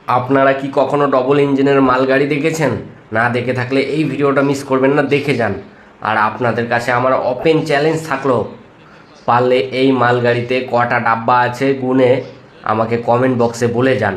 আপনারা কি কখনো ডবল ইঞ্জিনের মালগাড়ি দেখেছেন? না দেখে থাকলে এই ভিডিওটা মিস করবেন না, দেখে যান। আর আপনাদের কাছে আমার ওপেন চ্যালেঞ্জ থাকলো, পারলে এই মালগাড়িতে কটা ডাব্বা আছে গুনে আমাকে কমেন্ট বক্সে বলে যান।